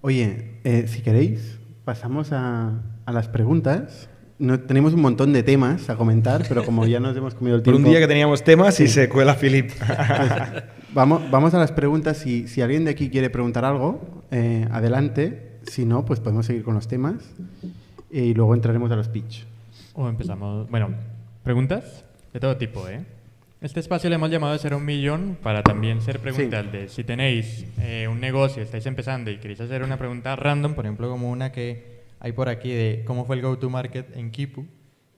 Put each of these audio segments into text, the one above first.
Oye, si queréis, pasamos a las preguntas. No, tenemos un montón de temas a comentar, pero como ya nos hemos comido el Por tiempo... un día que teníamos temas Sí. y se cuela Philip. Pues, vamos a las preguntas. Si alguien de aquí quiere preguntar algo, adelante. Si no, pues podemos seguir con los temas y luego entraremos a los pitch. O empezamos. Bueno, preguntas de todo tipo, ¿eh? Este espacio le hemos llamado de 0 a 1 millón para también ser preguntas de si tenéis un negocio, estáis empezando y queréis hacer una pregunta random, por ejemplo, como una que hay por aquí de cómo fue el go-to-market en Kipu.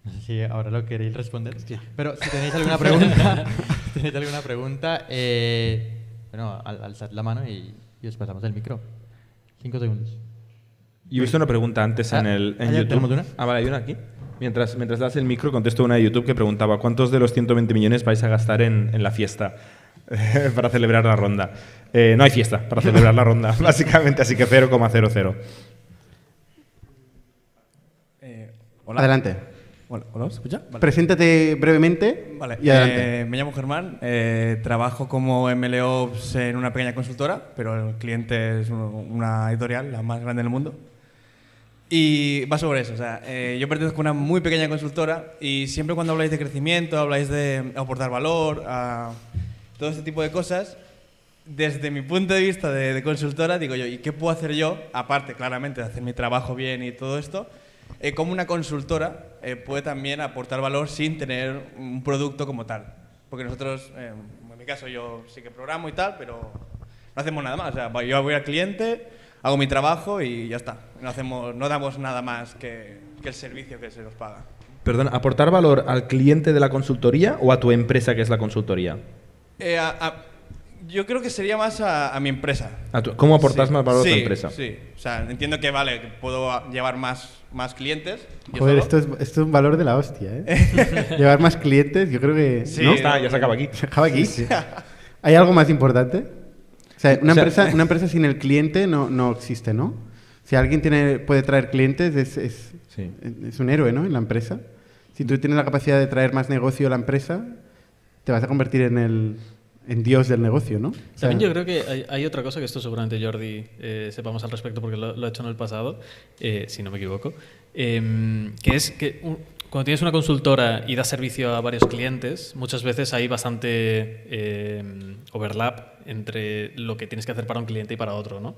No sé si ahora lo queréis responder. Hostia. Pero si tenéis alguna pregunta, bueno, alzad la mano y os pasamos el micro. 5 segundos. Yo he visto una pregunta antes en ya YouTube. tenemos una. Ah, vale, hay una aquí. Mientras das el micro, contesto una de YouTube que preguntaba ¿cuántos de los 120 millones vais a gastar en la fiesta para celebrar la ronda? No hay fiesta para celebrar la ronda, básicamente, así que 0,00. Hola. Adelante. Hola, ¿se escucha? Vale. Preséntate brevemente Vale. y adelante. Me llamo Germán, trabajo como MLOps en una pequeña consultora, pero el cliente es una editorial, la más grande del mundo. Y va sobre eso, o sea, yo pertenezco a una muy pequeña consultora y siempre cuando habláis de crecimiento, habláis de aportar valor, a todo este tipo de cosas, desde mi punto de vista de consultora, digo yo, ¿y qué puedo hacer yo, aparte claramente de hacer mi trabajo bien y todo esto, como una consultora puede también aportar valor sin tener un producto como tal? Porque nosotros, en mi caso yo sí que programo y tal, pero no hacemos nada más, o sea, yo voy al cliente, hago mi trabajo y ya está. No damos nada más que el servicio que se nos paga. Perdón, ¿aportar valor al cliente de la consultoría o a tu empresa que es la consultoría? Yo creo que sería más a mi empresa. ¿Cómo aportas Sí. más valor a tu Sí, empresa? Sí, o sea, entiendo que vale, que puedo llevar más clientes. yo Joder, solo. esto es un valor de la hostia, ¿eh? Llevar más clientes, yo creo que... Sí, ¿no? Ya se acaba aquí. ¿Se acaba aquí? ¿Hay algo más importante? O sea, una empresa sin el cliente no existe, ¿no? Si alguien puede traer clientes, es un héroe, ¿no? En la empresa. Si tú tienes la capacidad de traer más negocio a la empresa, te vas a convertir en Dios del negocio, ¿no? O sea, También yo creo que hay otra cosa que esto seguramente Jordi sepamos al respecto porque lo ha hecho en el pasado, si no me equivoco, que es que cuando tienes una consultora y das servicio a varios clientes, muchas veces hay bastante overlap entre lo que tienes que hacer para un cliente y para otro, ¿no?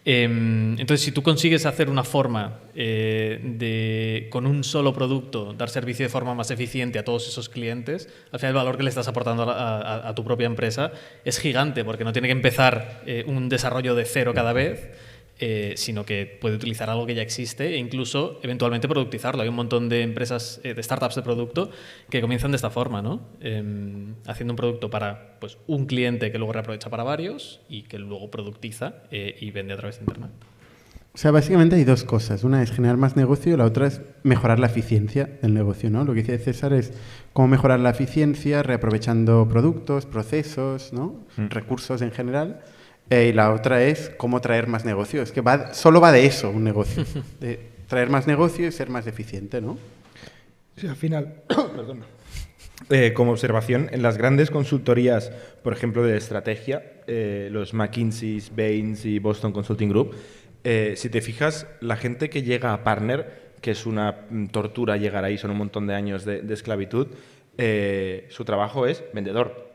Entonces, si tú consigues hacer una forma de, con un solo producto, dar servicio de forma más eficiente a todos esos clientes, al final el valor que le estás aportando a tu propia empresa es gigante, porque no tiene que empezar un desarrollo de cero cada vez, sino que puede utilizar algo que ya existe e incluso eventualmente productizarlo. Hay un montón de empresas, de startups de producto que comienzan de esta forma, ¿no? Haciendo un producto para pues, un cliente que luego reaprovecha para varios y que luego productiza y vende a través de Internet. O sea, básicamente hay dos cosas. Una es generar más negocio y la otra es mejorar la eficiencia del negocio, ¿no? Lo que dice César es cómo mejorar la eficiencia reaprovechando productos, procesos, ¿no? Recursos en general. Y la otra es cómo traer más negocio. Es que solo va de eso un negocio. De traer más negocio y ser más eficiente, ¿no? Sí, al final, perdón. Como observación, en las grandes consultorías, por ejemplo, de estrategia, los McKinsey, Bain y Boston Consulting Group, si te fijas, la gente que llega a partner, que es una tortura llegar ahí, son un montón de años de esclavitud, su trabajo es vendedor.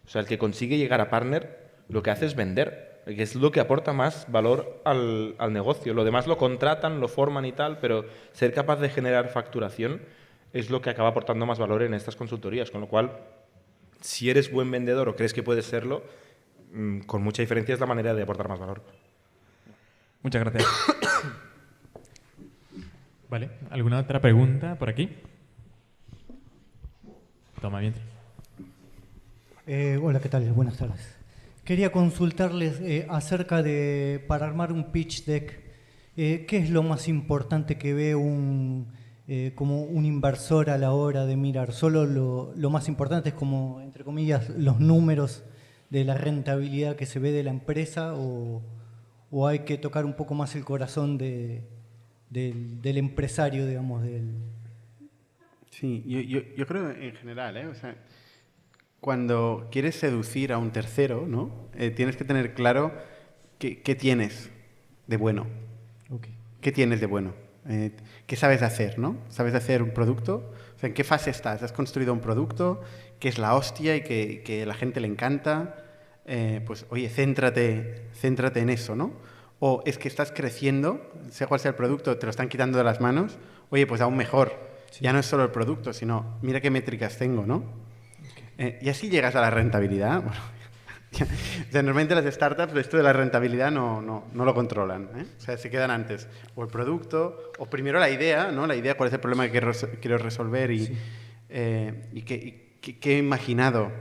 O sea, el que consigue llegar a partner lo que hace es vender, que es lo que aporta más valor al negocio. Lo demás lo contratan, lo forman y tal, pero ser capaz de generar facturación es lo que acaba aportando más valor en estas consultorías. Con lo cual, si eres buen vendedor o crees que puedes serlo, con mucha diferencia es la manera de aportar más valor. Muchas gracias. Vale, ¿alguna otra pregunta por aquí? Toma, bien. Hola, ¿qué tal? Buenas tardes. Quería consultarles acerca de, para armar un pitch deck, ¿qué es lo más importante que ve como un inversor a la hora de mirar? ¿Solo lo más importante es como, entre comillas, los números de la rentabilidad que se ve de la empresa o hay que tocar un poco más el corazón del empresario, digamos? Sí, yo creo en general, ¿eh? O sea, cuando quieres seducir a un tercero, ¿no? Tienes que tener claro qué tienes de bueno. Okay. ¿Qué tienes de bueno? ¿Qué sabes hacer, ¿no? ¿Sabes hacer un producto? O sea, ¿en qué fase estás? ¿Has construido un producto que es la hostia y que a la gente le encanta? Pues, oye, céntrate en eso, ¿no? O es que estás creciendo, sea cual sea el producto, te lo están quitando de las manos. Oye, pues aún mejor. Sí. Ya no es solo el producto, sino mira qué métricas tengo, ¿no? Okay. Y así llegas a la rentabilidad. Bueno, o sea, normalmente las startups esto de la rentabilidad no lo controlan, ¿eh? O sea, se quedan antes o el producto o primero la idea, ¿no? La idea, cuál es el problema que quiero resolver y qué he imaginado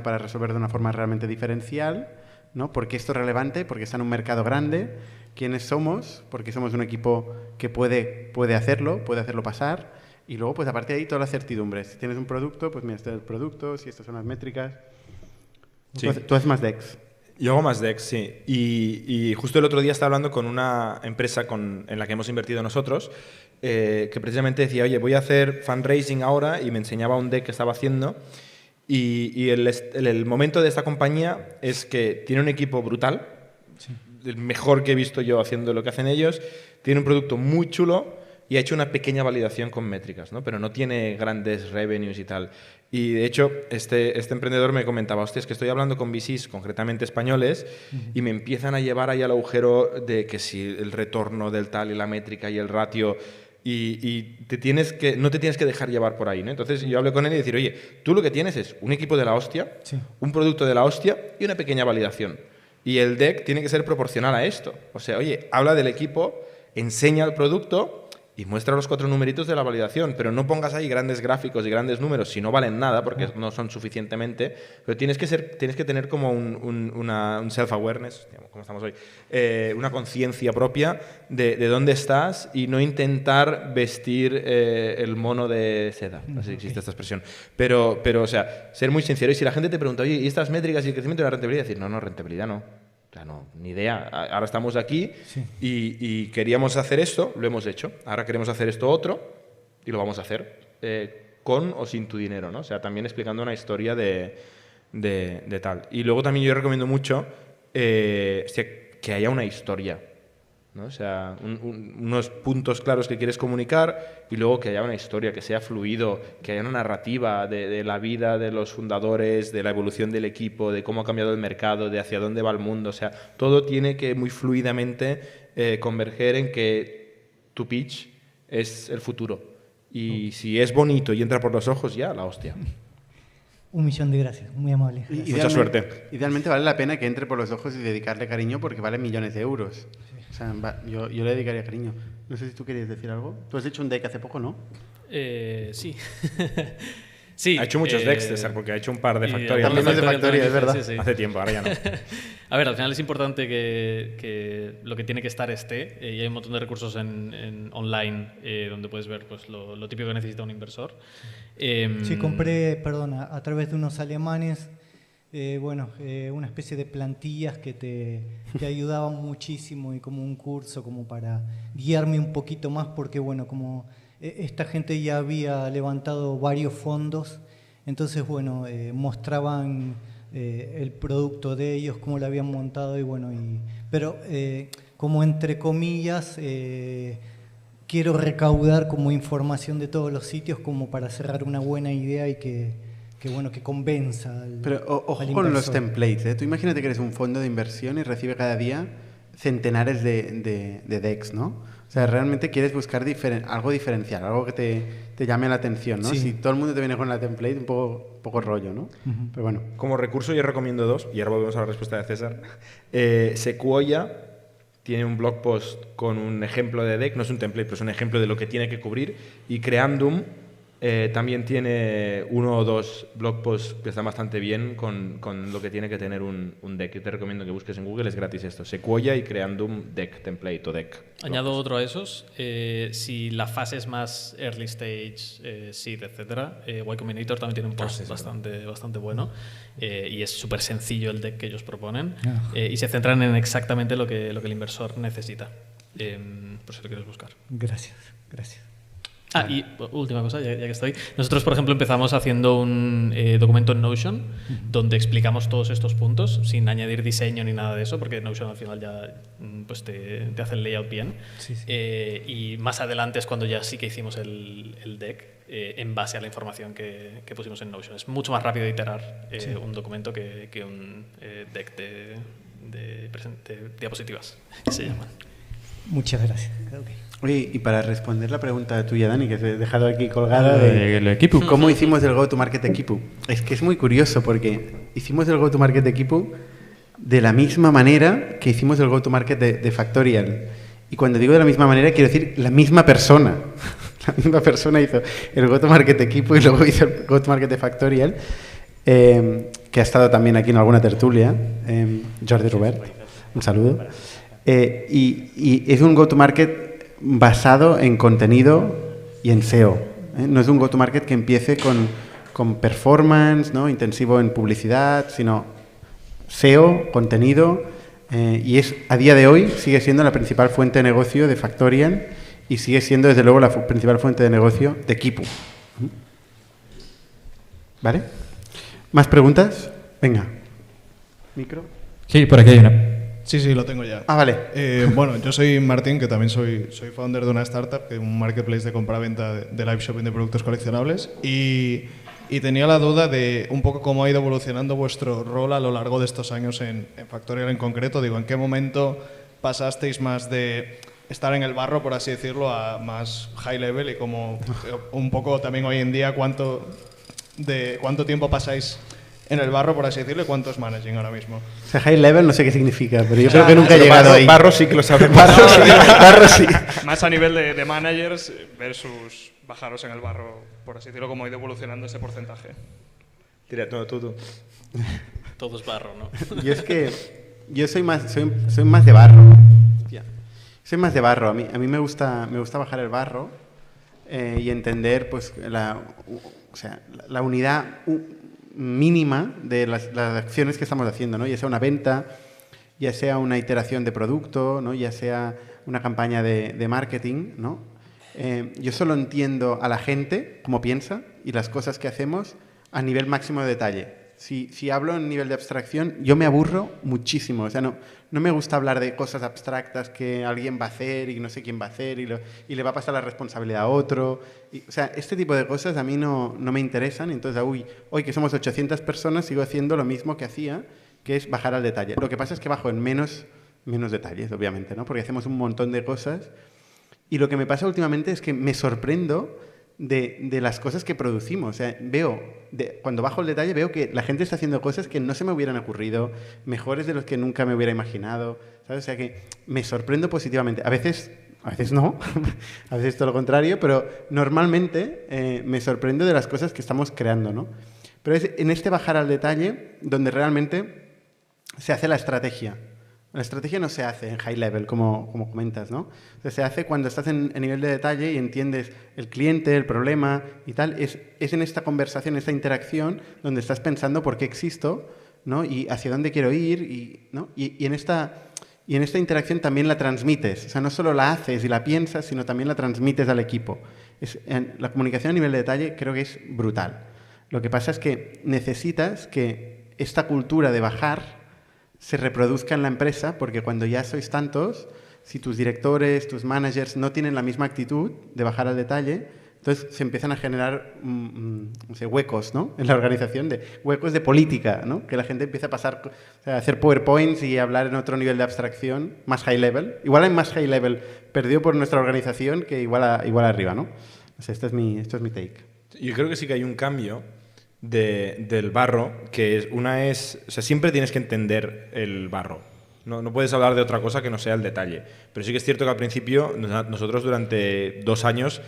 para resolver de una forma realmente diferencial, ¿no? Porque esto es relevante, porque está en un mercado grande. ¿Quiénes somos? Porque somos un equipo que puede hacerlo pasar. Y luego, pues a partir de ahí, todas las certidumbres. Si tienes un producto, pues mira, este es el producto, si estas son las métricas. Sí. Tú haces más DEX. Yo hago más DEX, sí. Y justo el otro día estaba hablando con una empresa en la que hemos invertido nosotros, que precisamente decía, oye, voy a hacer fundraising ahora, y me enseñaba un DEX que estaba haciendo. Y el momento de esta compañía es que tiene un equipo brutal, sí, el mejor que he visto yo haciendo lo que hacen ellos, tiene un producto muy chulo y ha hecho una pequeña validación con métricas, ¿no? Pero no tiene grandes revenues y tal. Y de hecho, este emprendedor me comentaba, hostia, es que estoy hablando con VCs, concretamente españoles, y me empiezan a llevar ahí al agujero de que si el retorno del tal y la métrica y el ratio, y no te tienes que dejar llevar por ahí, ¿no? Entonces yo hablé con él y decir, oye, tú lo que tienes es un equipo de la hostia, sí, un producto de la hostia y una pequeña validación. Y el deck tiene que ser proporcional a esto. O sea, oye, habla del equipo, enseña el producto y muestra los 4 numeritos de la validación, pero no pongas ahí grandes gráficos y grandes números si no valen nada, porque no son suficientemente, pero tienes que tener como un self-awareness, como estamos hoy, una conciencia propia de dónde estás y no intentar vestir el mono de seda, no sé si existe esta expresión, pero o sea, ser muy sincero. Y si la gente te pregunta, oye, ¿y estas métricas y el crecimiento y la rentabilidad? Decir, no, rentabilidad no. O sea, no, ni idea. Ahora estamos aquí, sí, y queríamos hacer esto, lo hemos hecho. Ahora queremos hacer esto otro y lo vamos a hacer, con o sin tu dinero, ¿no? O sea, también explicando una historia de tal. Y luego también yo recomiendo mucho que haya una historia, ¿no? O sea, unos puntos claros que quieres comunicar y luego que haya una historia, que sea fluido, que haya una narrativa de la vida de los fundadores, de la evolución del equipo, de cómo ha cambiado el mercado, de hacia dónde va el mundo. O sea, todo tiene que muy fluidamente converger en que tu pitch es el futuro. Y si es bonito y entra por los ojos, ya, la hostia. 1.000.000 de gracias, muy amable. Mucha suerte. Idealmente vale la pena que entre por los ojos y dedicarle cariño porque vale millones de euros. Sí. O sea, yo le dedicaría cariño. No sé si tú querías decir algo. Tú has hecho un deck hace poco, ¿no? Sí. Sí. Ha hecho muchos decks, César, porque ha hecho un par de factorias. También de factorias, es verdad. Sí. Hace tiempo, ahora ya no. A ver, al final es importante que lo que tiene que estar esté, y hay un montón de recursos en online donde puedes ver pues, lo típico que necesita un inversor. Sí, compré, a través de unos alemanes, una especie de plantillas que te ayudaban muchísimo y como un curso como para guiarme un poquito más porque, bueno, como esta gente ya había levantado varios fondos, entonces, mostraban el producto de ellos, cómo lo habían montado pero como entre comillas quiero recaudar como información de todos los sitios como para cerrar una buena idea y que convenza al Pero ojo al con los inversor. templates, ¿eh? Tú imagínate que eres un fondo de inversión y recibe cada día centenares de decks, ¿no? O sea, realmente quieres buscar algo diferencial, algo que te llame la atención, ¿no? Sí. Si todo el mundo te viene con la template, un poco rollo, ¿no? Ujú. Pero bueno. Como recurso yo recomiendo 2, y ahora volvemos a la respuesta de César. Sequoia tiene un blog post con un ejemplo de deck, no es un template, pero es un ejemplo de lo que tiene que cubrir, y Creandum también tiene 1 o 2 blog posts que están bastante bien con lo que tiene que tener un deck. Yo te recomiendo que busques en Google, es gratis esto. Sequoia y Creandum deck template o deck. Añado otro a esos. Si la fase es más early stage, seed, etc., Y Combinator también tiene un post bastante bueno y es súper sencillo el deck que ellos proponen y se centran en exactamente lo que el inversor necesita. Por si lo quieres buscar. Gracias. Y última cosa, ya que estoy. Nosotros, por ejemplo, empezamos haciendo un documento en Notion donde explicamos todos estos puntos sin añadir diseño ni nada de eso, porque Notion al final ya pues te hace el layout bien. Sí. Y más adelante es cuando ya sí que hicimos el deck en base a la información que pusimos en Notion. Es mucho más rápido iterar un documento que un deck de diapositivas, que se llaman. Muchas gracias. Okay. Oye, y para responder la pregunta tuya, Dani, que te he dejado aquí colgada del equipo. ¿Cómo hicimos el go-to-market equipo? Es que es muy curioso porque hicimos el go-to-market equipo de la misma manera que hicimos el go-to-market de Factorial. Y cuando digo de la misma manera, quiero decir la misma persona. La misma persona hizo el go-to-market equipo y luego hizo el go-to-market de Factorial, que ha estado también aquí en alguna tertulia, Jordi Robert. Un saludo. Y es un go-to-market basado en contenido y en SEO. No es un go-to-market que empiece con performance, ¿no? Intensivo en publicidad, sino SEO, contenido, y a día de hoy sigue siendo la principal fuente de negocio de Factorial y sigue siendo desde luego la principal fuente de negocio de Kipu. ¿Vale? ¿Más preguntas? Venga. ¿Micro? Sí, por aquí hay una. Sí, lo tengo ya. Vale. Bueno, yo soy Martín, que también soy founder de una startup, que es un marketplace de compra-venta de live shopping de productos coleccionables. Y tenía la duda de un poco cómo ha ido evolucionando vuestro rol a lo largo de estos años en Factorial en concreto. Digo, ¿en qué momento pasasteis más de estar en el barro, por así decirlo, a más high level? Y como un poco también hoy en día, ¿cuánto tiempo pasáis en el barro, por así decirlo, y cuánto es managing ahora mismo? O sea, high level no sé qué significa, pero yo creo que nunca he llegado ahí. Barro sí que lo sabemos. Barro sí. Más a nivel de managers versus bajaros en el barro, por así decirlo, cómo ha ido evolucionando ese porcentaje. Tira, tú. Todo es barro, ¿no? Yo es que soy más de barro. Hostia. Soy más de barro. A mí me gusta bajar el barro y entender pues la unidad mínima de las acciones que estamos haciendo, ¿no? Ya sea una venta, ya sea una iteración de producto, ¿no? Ya sea una campaña de marketing, ¿no? Yo solo entiendo a la gente cómo piensa y las cosas que hacemos a nivel máximo de detalle. Si hablo en nivel de abstracción, yo me aburro muchísimo. O sea, no me gusta hablar de cosas abstractas que alguien va a hacer y no sé quién va a hacer y le va a pasar la responsabilidad a otro. O sea, este tipo de cosas a mí no me interesan. Entonces, hoy que somos 800 personas, sigo haciendo lo mismo que hacía, que es bajar al detalle. Lo que pasa es que bajo en menos detalles, obviamente, ¿no? Porque hacemos un montón de cosas. Y lo que me pasa últimamente es que me sorprendo de las cosas que producimos. O sea, cuando bajo el detalle veo que la gente está haciendo cosas que no se me hubieran ocurrido, mejores de los que nunca me hubiera imaginado, ¿sabes? O sea que me sorprendo positivamente. A veces no, a veces todo lo contrario, pero normalmente me sorprendo de las cosas que estamos creando, ¿no? Pero es en este bajar al detalle donde realmente se hace la estrategia. La estrategia no se hace en high level, como comentas, ¿no? O sea, se hace cuando estás en nivel de detalle y entiendes el cliente, el problema y tal. Es en esta conversación, esta interacción, donde estás pensando por qué existo, ¿no? Y hacia dónde quiero ir, ¿no? Y en esta interacción también la transmites. O sea, no solo la haces y la piensas, sino también la transmites al equipo. La comunicación a nivel de detalle creo que es brutal. Lo que pasa es que necesitas que esta cultura de bajar se reproduzca en la empresa, porque cuando ya sois tantos, si tus directores, tus managers no tienen la misma actitud de bajar al detalle, entonces se empiezan a generar huecos, ¿no? En la organización, huecos de política, ¿no? Que la gente empieza a pasar, o sea, a hacer PowerPoints y hablar en otro nivel de abstracción, más high level. Igual en más high level perdido por nuestra organización que igual arriba, ¿no? O sea, esto es mi take. Yo creo que sí que hay un cambio del barro, que o sea, siempre tienes que entender el barro. No puedes hablar de otra cosa que no sea el detalle. Pero sí que es cierto que al principio, nosotros durante 2 años,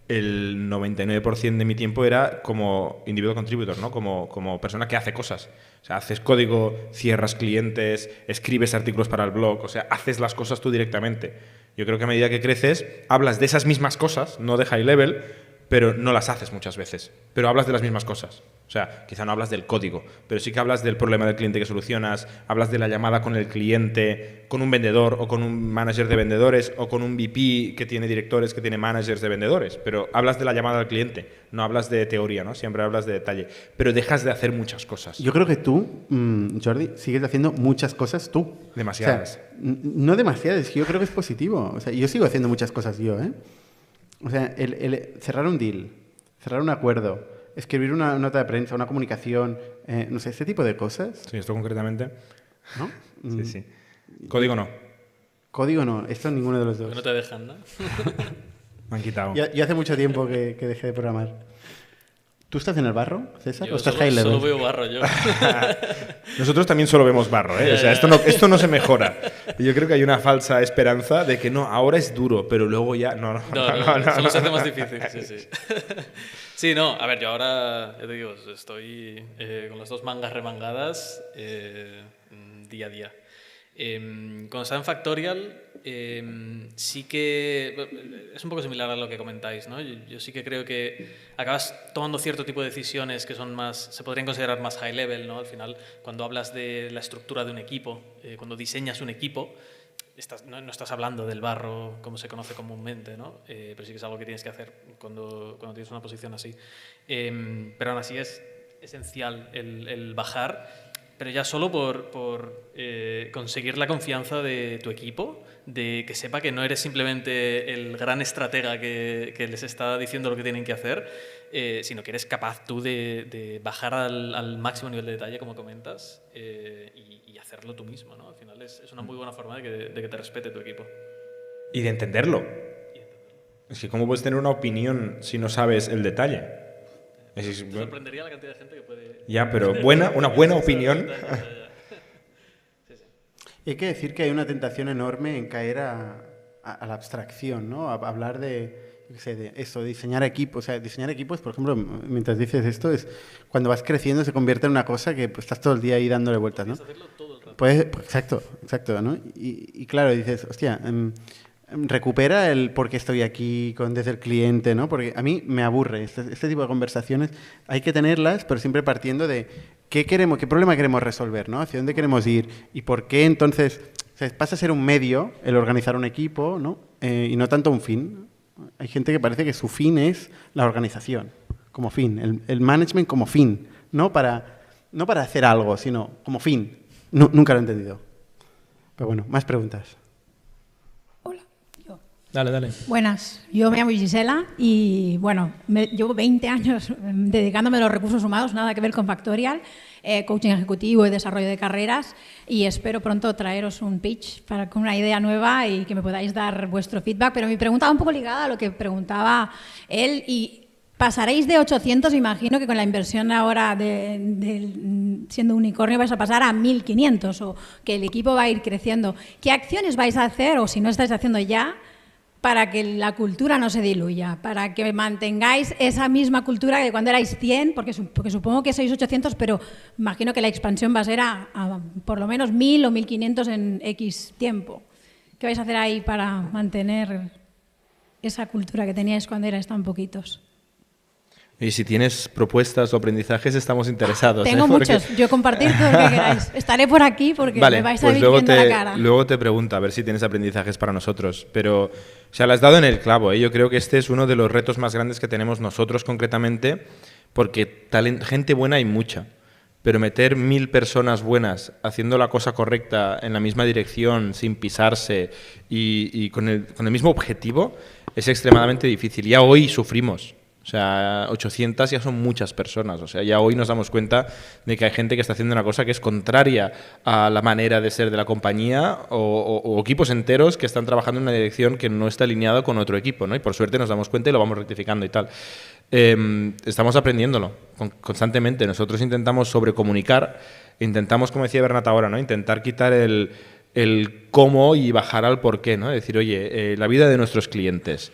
el 99% de mi tiempo era como individual contributor, ¿no? Como persona que hace cosas. O sea, haces código, cierras clientes, escribes artículos para el blog, o sea, haces las cosas tú directamente. Yo creo que a medida que creces, hablas de esas mismas cosas, no de high level, pero no las haces muchas veces. Pero hablas de las mismas cosas. O sea, quizá no hablas del código, pero sí que hablas del problema del cliente que solucionas, hablas de la llamada con el cliente, con un vendedor o con un manager de vendedores o con un VP que tiene directores, que tiene managers de vendedores, pero hablas de la llamada al cliente, no hablas de teoría, ¿no? Siempre hablas de detalle, pero dejas de hacer muchas cosas. Yo creo que tú, Jordi, sigues haciendo muchas cosas tú. Demasiadas. O sea, no demasiadas, yo creo que es positivo. O sea, yo sigo haciendo muchas cosas yo, ¿eh? O sea, el cerrar un deal, cerrar un acuerdo, escribir una nota de prensa, una comunicación, no sé, este tipo de cosas. Sí, esto concretamente. ¿No? Sí, sí. Código no. Código no, esto ninguno de los dos. Que no te dejan, ¿no? Me han quitado. Ya hace mucho tiempo que dejé de programar. ¿Tú estás en el barro, César? Yo ¿O estás high level? solo veo barro yo. Nosotros también solo vemos barro, ¿eh? O sea, esto no se mejora. Y yo creo que hay una falsa esperanza de que no, ahora es duro, pero luego ya... No, solo se hace más difícil, sí. Sí, no, a ver, yo ahora, ya te digo, estoy con las dos mangas remangadas día a día. Cuando estaba en Factorial, sí que es un poco similar a lo que comentáis, ¿no? Yo sí que creo que acabas tomando cierto tipo de decisiones que son más, se podrían considerar más high level, ¿no? Al final, cuando hablas de la estructura de un equipo, cuando diseñas un equipo, no estás hablando del barro como se conoce comúnmente, ¿no? Pero sí que es algo que tienes que hacer cuando tienes una posición así. Pero aún así es esencial el bajar, pero ya solo por conseguir la confianza de tu equipo, de que sepa que no eres simplemente el gran estratega que les está diciendo lo que tienen que hacer, sino que eres capaz tú de bajar al máximo nivel de detalle, como comentas, y hacerlo tú mismo, ¿no? Al final es una muy buena forma de que te respete tu equipo. Y de entenderlo. Es que ¿cómo puedes tener una opinión si no sabes el detalle? Te sorprendería la cantidad de gente que puede... Ya, pero una buena opinión... Y hay que decir que hay una tentación enorme en caer a la abstracción, ¿no? A hablar de, yo qué sé, de eso, diseñar equipos. O sea, diseñar equipos, por ejemplo, mientras dices esto, es cuando vas creciendo se convierte en una cosa que pues, estás todo el día ahí dándole vueltas, ¿no? Puedes hacerlo todo el rato. Pues, exacto, ¿no? Y claro, dices, hostia, recupera el por qué estoy aquí desde el cliente, ¿no? Porque a mí me aburre este tipo de conversaciones. Hay que tenerlas, pero siempre partiendo de qué problema queremos resolver, ¿no? Hacia dónde queremos ir y por qué entonces pasa a ser un medio el organizar un equipo, ¿no? Y no tanto un fin. Hay gente que parece que su fin es la organización como fin, el management como fin, no para hacer algo, sino como fin. Nunca lo he entendido. Pero bueno, más preguntas. Dale. Buenas, yo me llamo Gisela y bueno, llevo 20 años dedicándome a los recursos humanos, nada que ver con Factorial, coaching ejecutivo y desarrollo de carreras, y espero pronto traeros un pitch con una idea nueva y que me podáis dar vuestro feedback, pero mi pregunta va un poco ligada a lo que preguntaba él. Y pasaréis de 800, imagino que con la inversión ahora siendo unicornio vais a pasar a 1500, o que el equipo va a ir creciendo. ¿Qué acciones vais a hacer, o si no estáis haciendo ya, para que la cultura no se diluya, para que mantengáis esa misma cultura de cuando erais 100, porque supongo que sois 800, pero imagino que la expansión va a ser a por lo menos 1000 o 1500 en X tiempo? ¿Qué vais a hacer ahí para mantener esa cultura que teníais cuando erais tan poquitos? Y si tienes propuestas o aprendizajes, estamos interesados. Tengo muchos. Yo compartir todo lo que queráis. Estaré por aquí porque me vais a ir viendo la cara. Luego te pregunto a ver si tienes aprendizajes para nosotros. Pero, o sea, lo has dado en el clavo, ¿eh? Yo creo que este es uno de los retos más grandes que tenemos nosotros concretamente, porque gente buena hay mucha. Pero meter 1000 personas buenas haciendo la cosa correcta en la misma dirección, sin pisarse y con el mismo objetivo, es extremadamente difícil. Ya hoy sufrimos. O sea, 800 ya son muchas personas. O sea, ya hoy nos damos cuenta de que hay gente que está haciendo una cosa que es contraria a la manera de ser de la compañía, o equipos enteros que están trabajando en una dirección que no está alineada con otro equipo, ¿no? Y por suerte nos damos cuenta y lo vamos rectificando y tal. Estamos aprendiéndolo constantemente. Nosotros intentamos sobrecomunicar, intentamos, como decía Bernat ahora, ¿no? Intentar quitar el cómo y bajar al por qué, ¿no? Decir, oye, la vida de nuestros clientes.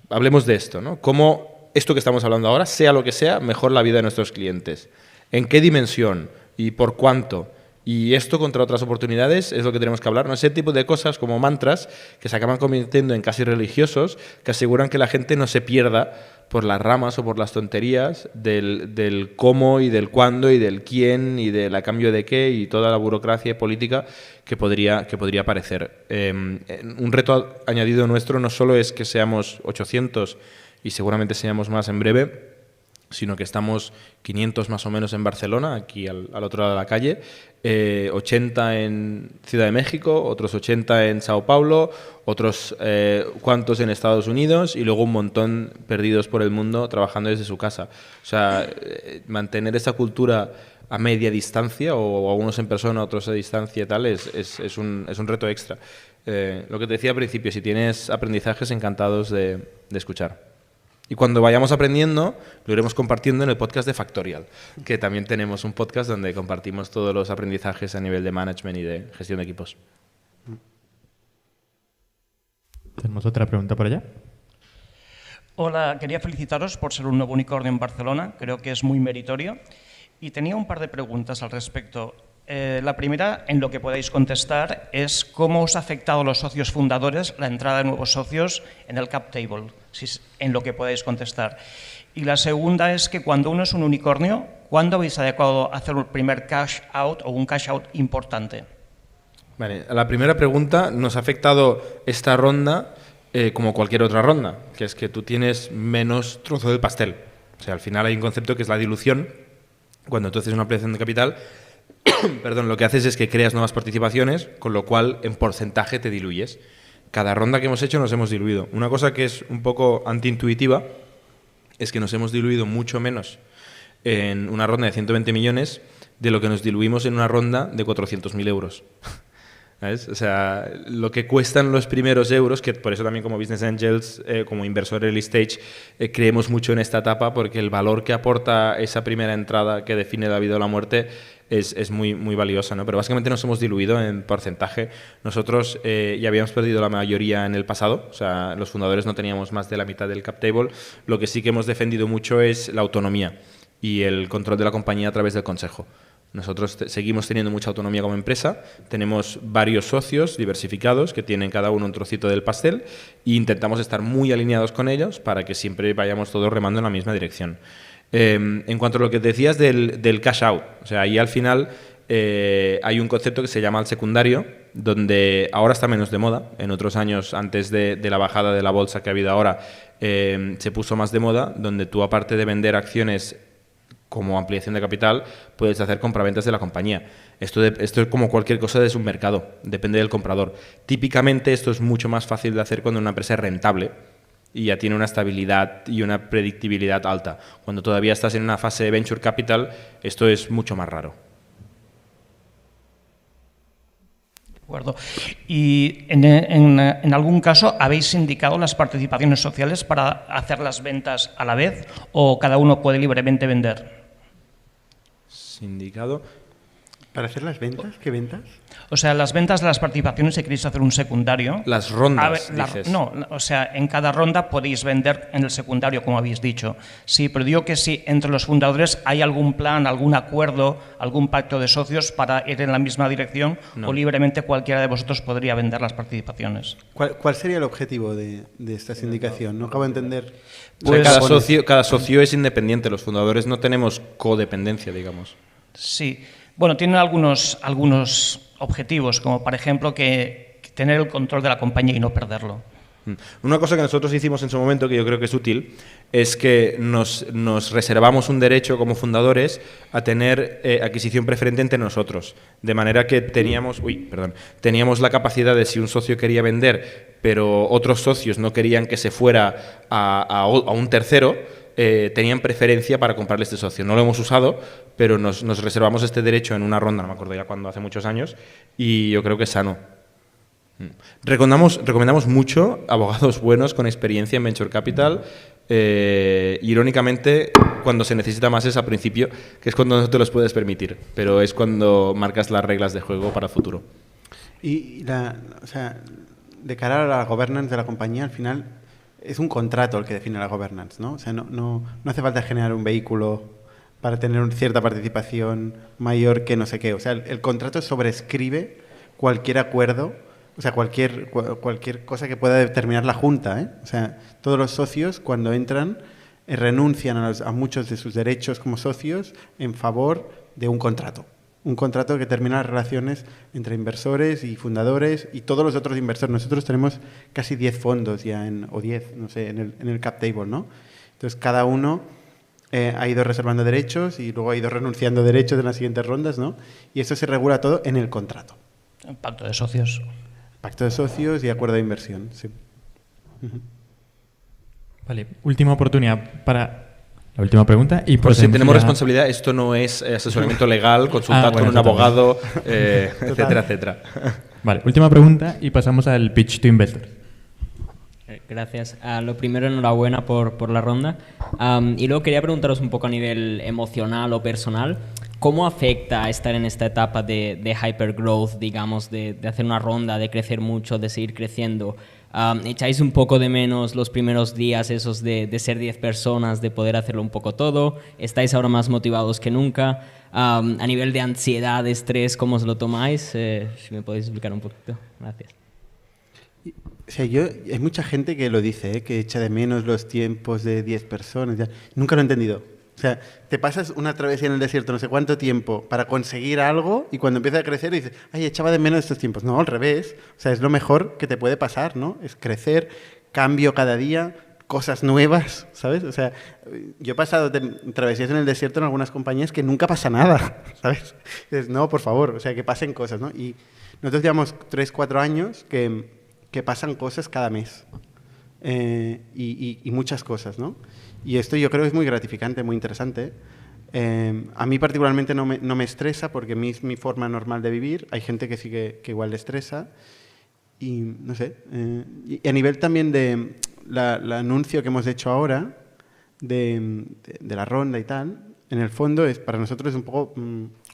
Hablemos de esto, ¿no? ¿Cómo esto que estamos hablando ahora, sea lo que sea, mejor la vida de nuestros clientes? ¿En qué dimensión? ¿Y por cuánto? Y esto contra otras oportunidades es lo que tenemos que hablar, ¿no? Ese tipo de cosas como mantras que se acaban convirtiendo en casi religiosos, que aseguran que la gente no se pierda por las ramas o por las tonterías del cómo y del cuándo y del quién y del a cambio de qué y toda la burocracia política que podría aparecer. Un reto añadido nuestro no solo es que seamos 800 y seguramente seamos más en breve, sino que estamos 500 más o menos en Barcelona, aquí al otro lado de la calle, 80 en Ciudad de México, otros 80 en Sao Paulo, otros cuantos en Estados Unidos y luego un montón perdidos por el mundo trabajando desde su casa. O sea, mantener esa cultura a media distancia o a unos en persona, otros a distancia y tal, es un reto extra. Lo que te decía al principio, si tienes aprendizajes, encantados de escuchar. Y cuando vayamos aprendiendo, lo iremos compartiendo en el podcast de Factorial, que también tenemos un podcast donde compartimos todos los aprendizajes a nivel de management y de gestión de equipos. ¿Tenemos otra pregunta por allá? Hola, quería felicitaros por ser un nuevo unicornio en Barcelona, creo que es muy meritorio. Y tenía un par de preguntas al respecto. La primera, en lo que podáis contestar, es cómo os ha afectado a los socios fundadores la entrada de nuevos socios en el cap table, en lo que podáis contestar. Y la segunda es que cuando uno es un unicornio, ¿cuándo habéis adecuado hacer un primer cash out o un cash out importante? Vale, a la primera pregunta, nos ha afectado esta ronda como cualquier otra ronda, que es que tú tienes menos trozo del pastel. O sea, al final hay un concepto que es la dilución. Cuando tú haces una ampliación de capital, perdón, lo que haces es que creas nuevas participaciones, con lo cual en porcentaje te diluyes. Cada ronda que hemos hecho nos hemos diluido. Una cosa que es un poco antiintuitiva es que nos hemos diluido mucho menos en una ronda de 120 millones de lo que nos diluimos en una ronda de 400.000 euros. ¿Sabes? O sea, lo que cuestan los primeros euros, que por eso también como Business Angels, como inversor early stage, creemos mucho en esta etapa, porque el valor que aporta esa primera entrada que define la vida o la muerte es muy, muy valiosa, ¿no? Pero básicamente nos hemos diluido en porcentaje. Nosotros ya habíamos perdido la mayoría en el pasado, o sea, los fundadores no teníamos más de la mitad del cap table. Lo que sí que hemos defendido mucho es la autonomía y el control de la compañía a través del consejo. Nosotros seguimos teniendo mucha autonomía como empresa, tenemos varios socios diversificados que tienen cada uno un trocito del pastel e intentamos estar muy alineados con ellos para que siempre vayamos todos remando en la misma dirección. En cuanto a lo que decías del cash out, o sea, ahí al final hay un concepto que se llama el secundario, donde ahora está menos de moda. En otros años, antes de la bajada de la bolsa que ha habido ahora, se puso más de moda, donde tú, aparte de vender acciones como ampliación de capital, puedes hacer compraventas de la compañía. Esto es como cualquier cosa de submercado, depende del comprador. Típicamente esto es mucho más fácil de hacer cuando una empresa es rentable y ya tiene una estabilidad y una predictibilidad alta. Cuando todavía estás en una fase de venture capital, esto es mucho más raro. De acuerdo. ¿Y en algún caso habéis indicado las participaciones sociales para hacer las ventas a la vez o cada uno puede libremente vender? Indicado. ¿Para hacer las ventas? ¿Qué ventas? O sea, las ventas de las participaciones, si queréis hacer un secundario. Las rondas, dices. No, o sea, en cada ronda podéis vender en el secundario, como habéis dicho. Sí, pero digo que si entre los fundadores hay algún plan, algún acuerdo, algún pacto de socios para ir en la misma dirección, o libremente cualquiera de vosotros podría vender las participaciones. ¿Cuál sería el objetivo de esta sindicación? No acabo de entender. Pues, cada socio es independiente. Los fundadores no tenemos codependencia, digamos. Sí. Bueno, tienen algunos objetivos, como por ejemplo que tener el control de la compañía y no perderlo. Una cosa que nosotros hicimos en su momento, que yo creo que es útil, es que nos reservamos un derecho como fundadores a tener adquisición preferente entre nosotros. De manera que teníamos la capacidad de, si un socio quería vender, pero otros socios no querían que se fuera a un tercero, tenían preferencia para comprarle este socio. No lo hemos usado, pero nos reservamos este derecho en una ronda, no me acuerdo ya cuándo, hace muchos años, y yo creo que es sano. Recomendamos mucho abogados buenos con experiencia en Venture Capital. Irónicamente, cuando se necesita más es al principio, que es cuando no te los puedes permitir, pero es cuando marcas las reglas de juego para el futuro. Y de cara a la governance de la compañía, al final es un contrato el que define la governance, ¿no? O sea, no hace falta generar un vehículo para tener cierta participación mayor que no sé qué. O sea, el contrato sobrescribe cualquier acuerdo, o sea, cualquier cosa que pueda determinar la Junta, ¿eh? O sea, todos los socios cuando entran renuncian a muchos de sus derechos como socios en favor de un contrato. Un contrato que termina las relaciones entre inversores y fundadores y todos los otros inversores. Nosotros tenemos casi 10 fondos ya, o 10, no sé, en el cap table, ¿no? Entonces, cada uno ha ido reservando derechos y luego ha ido renunciando derechos en las siguientes rondas, ¿no? Y eso se regula todo en el contrato. Pacto de socios. Pacto de socios y acuerdo de inversión, sí. Vale, última oportunidad para la última pregunta. Y pues si podemos tenemos ya- responsabilidad, esto no es asesoramiento legal, consultad bueno, con un total. abogado, etcétera, etcétera. Vale, última pregunta y pasamos al pitch to investors. Gracias. Lo primero, enhorabuena por la ronda. Y luego quería preguntaros un poco a nivel emocional o personal, ¿cómo afecta estar en esta etapa de hypergrowth, digamos, de hacer una ronda, de crecer mucho, de seguir creciendo? ¿Echáis un poco de menos los primeros días esos de ser 10 personas, de poder hacerlo un poco todo? ¿Estáis ahora más motivados que nunca? A nivel de ansiedad, de estrés, ¿cómo os lo tomáis? Si me podéis explicar un poquito. Gracias. O sea, hay mucha gente que lo dice, ¿eh? Que echa de menos los tiempos de 10 personas. Ya. Nunca lo he entendido. O sea, te pasas una travesía en el desierto no sé cuánto tiempo para conseguir algo y cuando empieza a crecer dices, ay, echaba de menos estos tiempos. No, al revés. O sea, es lo mejor que te puede pasar, ¿no? Es crecer, cambio cada día, cosas nuevas, ¿sabes? O sea, yo he pasado travesías en el desierto en algunas compañías que nunca pasa nada, ¿sabes? Dices, no, por favor, o sea, que pasen cosas, ¿no? Y nosotros llevamos 3, 4 años que pasan cosas cada mes y muchas cosas, ¿no? Y esto yo creo que es muy gratificante, muy interesante. A mí particularmente no me estresa porque es mi forma normal de vivir. Hay gente que sí que igual le estresa. Y no sé. Y a nivel también de el anuncio que hemos hecho ahora de la ronda y tal, en el fondo para nosotros es un poco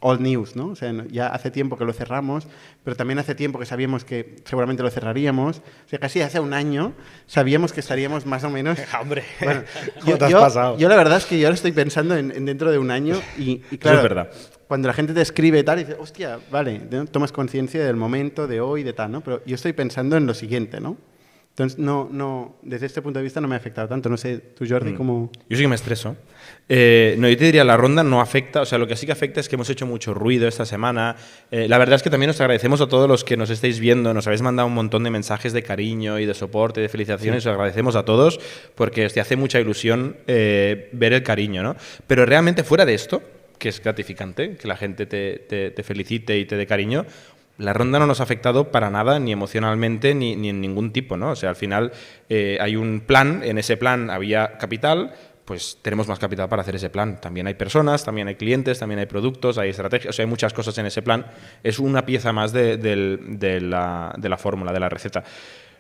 old news, ¿no? O sea, ya hace tiempo que lo cerramos, pero también hace tiempo que sabíamos que seguramente lo cerraríamos. O sea, casi hace un año sabíamos que estaríamos más o menos... ¡Hombre! Bueno, ¿Cómo te has pasado? Yo la verdad es que yo ahora estoy pensando en dentro de un año y claro, Eso es verdad. Cuando la gente te escribe y tal, y dices, hostia, vale, ¿no? Tomas conciencia del momento, de hoy, de tal, ¿no? Pero yo estoy pensando en lo siguiente, ¿no? Entonces, desde este punto de vista no me ha afectado tanto. No sé, tú, Jordi, ¿cómo...? Yo sí que me estreso. No, yo te diría, la ronda no afecta. O sea, lo que sí que afecta es que hemos hecho mucho ruido esta semana. La verdad es que también nos agradecemos a todos los que nos estáis viendo. Nos habéis mandado un montón de mensajes de cariño y de soporte, de felicitaciones. Sí. Os agradecemos a todos porque os hace mucha ilusión ver el cariño, ¿no? Pero realmente fuera de esto, que es gratificante, que la gente te felicite y te dé cariño, la ronda no nos ha afectado para nada, ni emocionalmente, ni en ningún tipo, ¿no? O sea, al final hay un plan, en ese plan había capital, pues tenemos más capital para hacer ese plan. También hay personas, también hay clientes, también hay productos, hay estrategias, o sea, hay muchas cosas en ese plan. Es una pieza más de la fórmula, de la receta.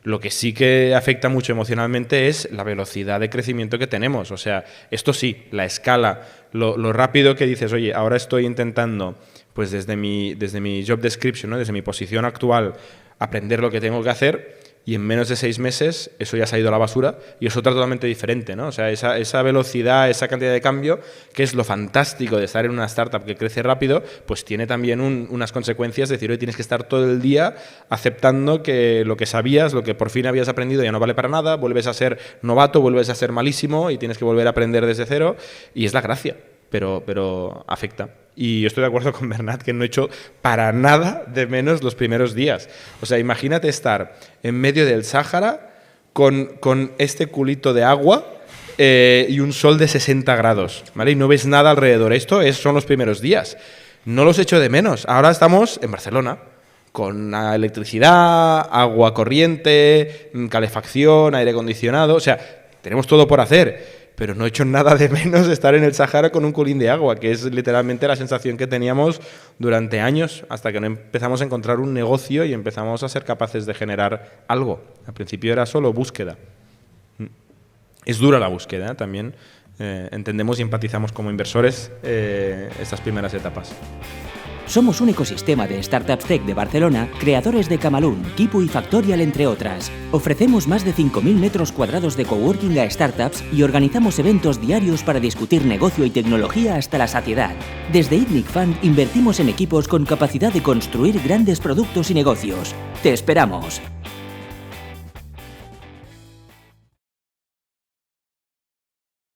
Lo que sí que afecta mucho emocionalmente es la velocidad de crecimiento que tenemos. O sea, esto sí, la escala, lo rápido que dices, oye, ahora estoy intentando, pues desde mi job description, ¿no? Desde mi posición actual, aprender lo que tengo que hacer, y en menos de 6 meses eso ya se ha ido a la basura y es otra totalmente diferente, ¿no? O sea, esa velocidad, esa cantidad de cambio, que es lo fantástico de estar en una startup que crece rápido, pues tiene también unas consecuencias, es decir, hoy tienes que estar todo el día aceptando que lo que sabías, lo que por fin habías aprendido ya no vale para nada, vuelves a ser novato, vuelves a ser malísimo y tienes que volver a aprender desde cero, y es la gracia, pero afecta. Y yo estoy de acuerdo con Bernat que no he hecho para nada de menos los primeros días. O sea, imagínate estar en medio del Sáhara con este culito de agua y un sol de 60 grados, ¿vale? Y no ves nada alrededor. Son los primeros días. No los echo de menos. Ahora estamos en Barcelona con electricidad, agua corriente, calefacción, aire acondicionado. O sea, tenemos todo por hacer. Pero no he hecho nada de menos estar en el Sáhara con un culín de agua, que es literalmente la sensación que teníamos durante años, hasta que no empezamos a encontrar un negocio y empezamos a ser capaces de generar algo. Al principio era solo búsqueda. Es dura la búsqueda, también. Entendemos y empatizamos como inversores estas primeras etapas. Somos un ecosistema de startups tech de Barcelona, creadores de Camalún, Kipu y Factorial, entre otras. Ofrecemos más de 5.000 metros cuadrados de coworking a startups y organizamos eventos diarios para discutir negocio y tecnología hasta la saciedad. Desde ITNIC Fund invertimos en equipos con capacidad de construir grandes productos y negocios. ¡Te esperamos!